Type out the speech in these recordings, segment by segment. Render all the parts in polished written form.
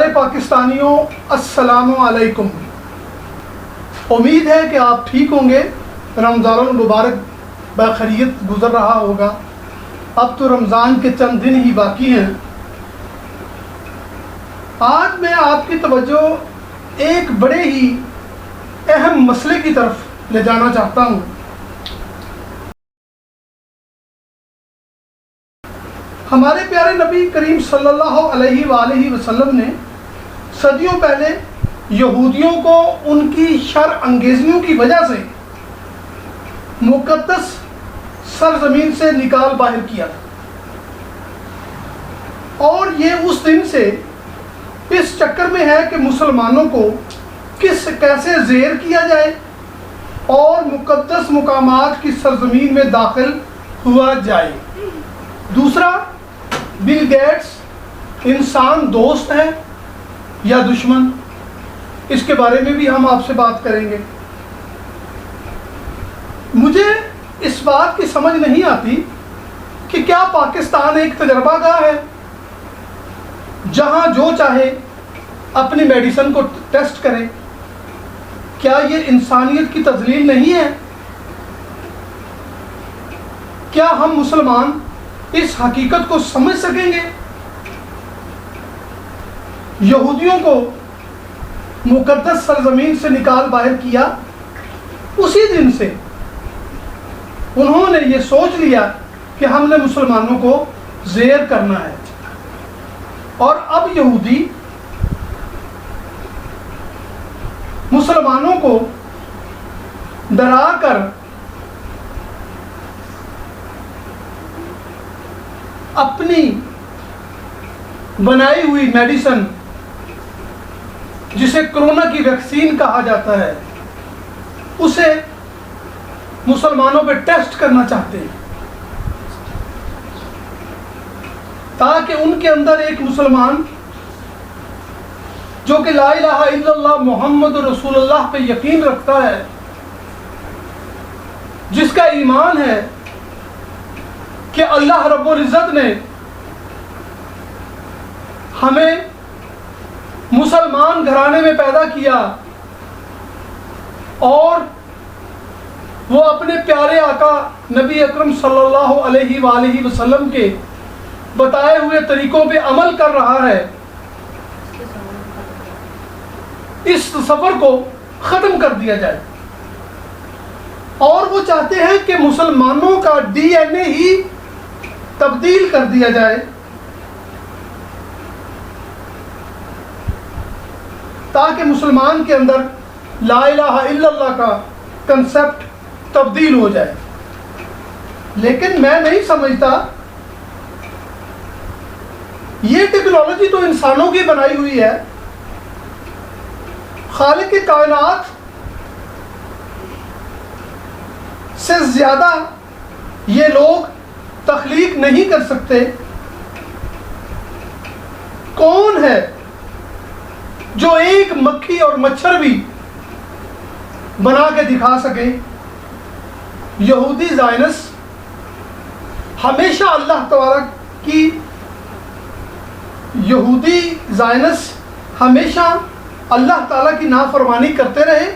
پیارے پاکستانیوں، السلام علیکم۔ امید ہے کہ آپ ٹھیک ہوں گے۔ رمضان المبارک بخیریت گزر رہا ہوگا۔ اب تو رمضان کے چند دن ہی باقی ہیں۔ آج میں آپ کی توجہ ایک بڑے ہی اہم مسئلے کی طرف لے جانا چاہتا ہوں۔ ہمارے پیارے نبی کریم صلی اللہ علیہ وآلہ وسلم نے صدیوں پہلے یہودیوں کو ان کی شر انگیزیوں کی وجہ سے مقدس سرزمین سے نکال باہر کیا، اور یہ اس دن سے اس چکر میں ہے کہ مسلمانوں کو کیسے زیر کیا جائے اور مقدس مقامات کی سرزمین میں داخل ہوا جائے۔ دوسرا، بل گیٹس انسان دوست ہے یا دشمن، اس کے بارے میں بھی ہم آپ سے بات کریں گے۔ مجھے اس بات کی سمجھ نہیں آتی کہ کیا پاکستان ایک تجربہ گاہ ہے جہاں جو چاہے اپنی میڈیسن کو ٹیسٹ کرے؟ کیا یہ انسانیت کی تذلیل نہیں ہے؟ کیا ہم مسلمان اس حقیقت کو سمجھ سکیں گے؟ یہودیوں کو مقدس سرزمین سے نکال باہر کیا، اسی دن سے انہوں نے یہ سوچ لیا کہ ہم نے مسلمانوں کو زیر کرنا ہے، اور اب یہودی مسلمانوں کو ڈرا کر اپنی بنائی ہوئی میڈیسن، جسے کرونا کی ویکسین کہا جاتا ہے، اسے مسلمانوں پہ ٹیسٹ کرنا چاہتے ہیں تاکہ ان کے اندر ایک مسلمان جو کہ لا الہ الا اللہ محمد رسول اللہ پہ یقین رکھتا ہے، جس کا ایمان ہے کہ اللہ رب العزت نے ہمیں مسلمان گھرانے میں پیدا کیا اور وہ اپنے پیارے آقا نبی اکرم صلی اللہ علیہ وآلہ وسلم کے بتائے ہوئے طریقوں پہ عمل کر رہا ہے، اس تصور کو ختم کر دیا جائے۔ اور وہ چاہتے ہیں کہ مسلمانوں کا ڈی این اے ہی تبدیل کر دیا جائے تاکہ مسلمان کے اندر لا الہ الا اللہ کا کنسپٹ تبدیل ہو جائے۔ لیکن میں نہیں سمجھتا، یہ ٹیکنالوجی تو انسانوں کی بنائی ہوئی ہے۔ خالق کائنات سے زیادہ یہ لوگ تخلیق نہیں کر سکتے۔ کون ہے جو ایک مکھی اور مچھر بھی بنا کے دکھا سکے؟ یہودی زائنس ہمیشہ اللہ تبارک کی یہودی زائنس ہمیشہ اللہ تعالیٰ کی نافرمانی کرتے رہے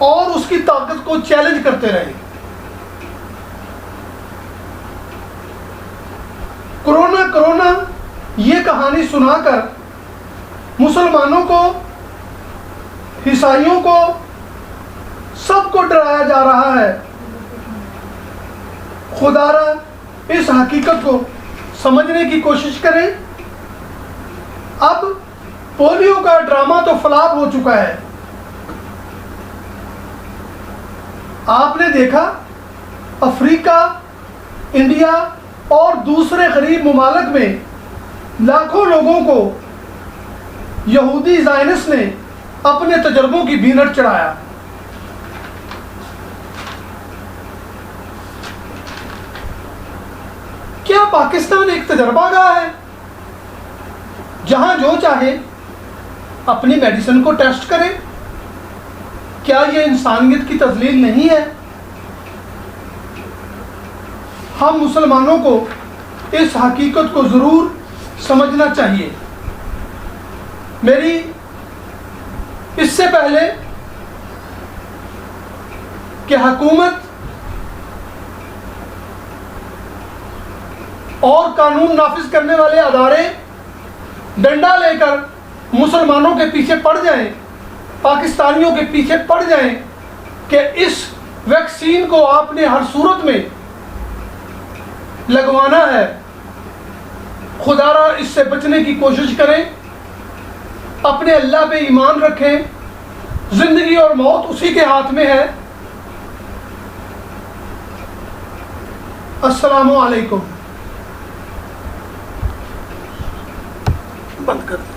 اور اس کی طاقت کو چیلنج کرتے رہے۔ کرونا یہ کہانی سنا کر مسلمانوں کو، عیسائیوں کو، سب کو ڈرایا جا رہا ہے۔ خدا را اس حقیقت کو سمجھنے کی کوشش کریں۔ اب پولیو کا ڈرامہ تو فلاپ ہو چکا ہے۔ آپ نے دیکھا افریقہ، انڈیا اور دوسرے غریب ممالک میں لاکھوں لوگوں کو یہودی زائنس نے اپنے تجربوں کی بینٹ چڑھایا۔ کیا پاکستان ایک تجربہ گاہ ہے جہاں جو چاہے اپنی میڈیسن کو ٹیسٹ کرے؟ کیا یہ انسانیت کی تذلیل نہیں ہے؟ ہم مسلمانوں کو اس حقیقت کو ضرور سمجھنا چاہیے میری اس سے پہلے کہ حکومت اور قانون نافذ کرنے والے ادارے ڈنڈا لے کر مسلمانوں کے پیچھے پڑ جائیں، پاکستانیوں کے پیچھے پڑ جائیں کہ اس ویکسین کو آپ نے ہر صورت میں لگوانا ہے، خدا را اس سے بچنے کی کوشش کریں، اپنے اللہ پہ ایمان رکھیں، زندگی اور موت اسی کے ہاتھ میں ہے۔ السلام علیکم۔ بند کر دیں۔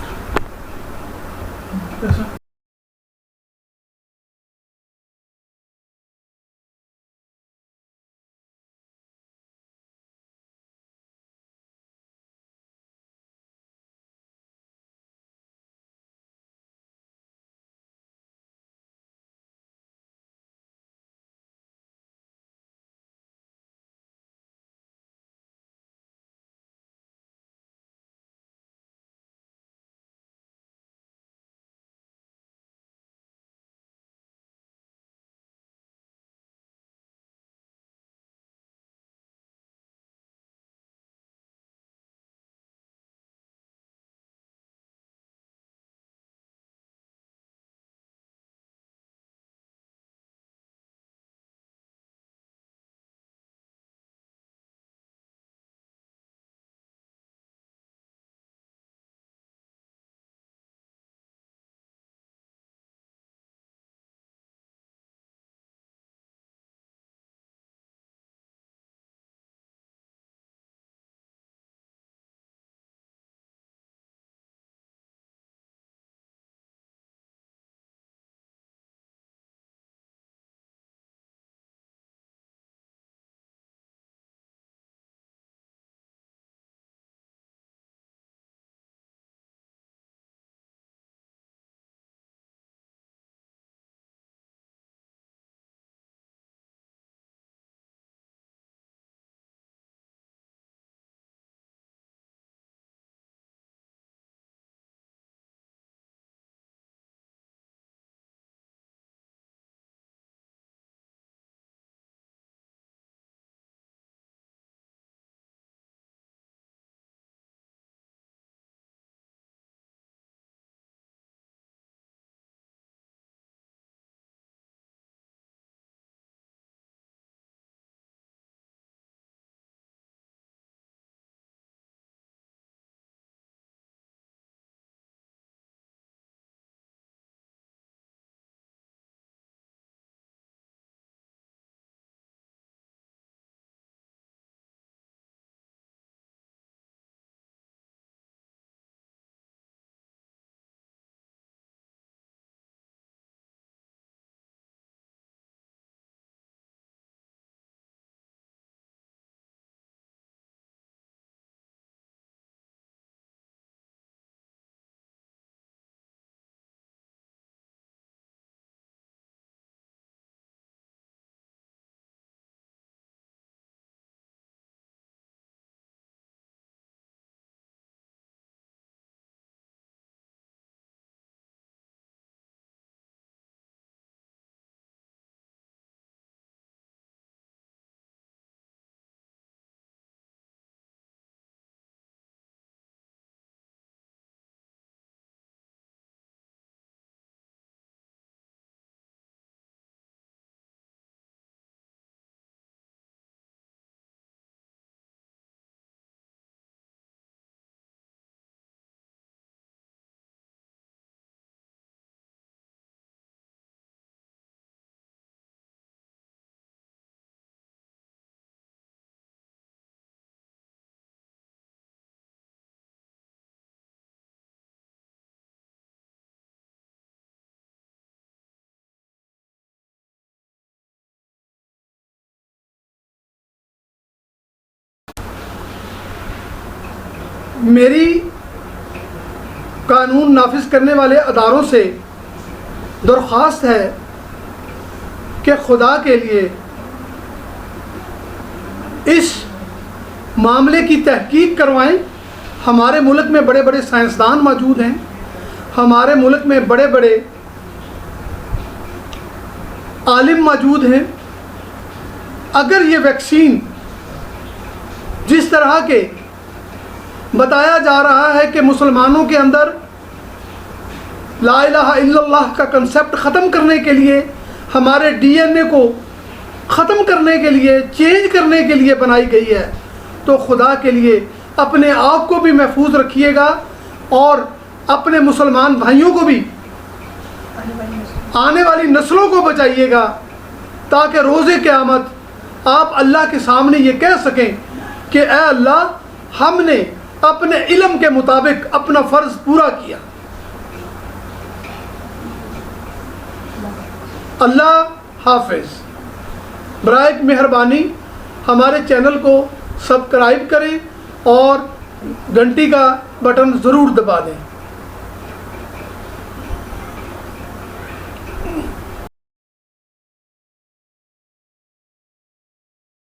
میری قانون نافذ کرنے والے اداروں سے درخواست ہے کہ خدا کے لیے اس معاملے کی تحقیق کروائیں۔ ہمارے ملک میں بڑے بڑے سائنسدان موجود ہیں، ہمارے ملک میں بڑے بڑے عالم موجود ہیں، اگر یہ ویکسین جس طرح کے بتایا جا رہا ہے کہ مسلمانوں کے اندر لا الہ الا اللہ کا کنسیپٹ ختم کرنے کے لیے، ہمارے ڈی این اے کو ختم کرنے کے لیے، چینج کرنے کے لیے بنائی گئی ہے، تو خدا کے لیے اپنے آپ کو بھی محفوظ رکھیے گا اور اپنے مسلمان بھائیوں کو بھی، آنے والی نسلوں کو بچائیے گا، تاکہ روز قیامت آپ اللہ کے سامنے یہ کہہ سکیں کہ اے اللہ، ہم نے اپنے علم کے مطابق اپنا فرض پورا کیا۔ اللہ حافظ۔ برائے مہربانی ہمارے چینل کو سبسکرائب کریں اور گھنٹی کا بٹن ضرور دبا دیں۔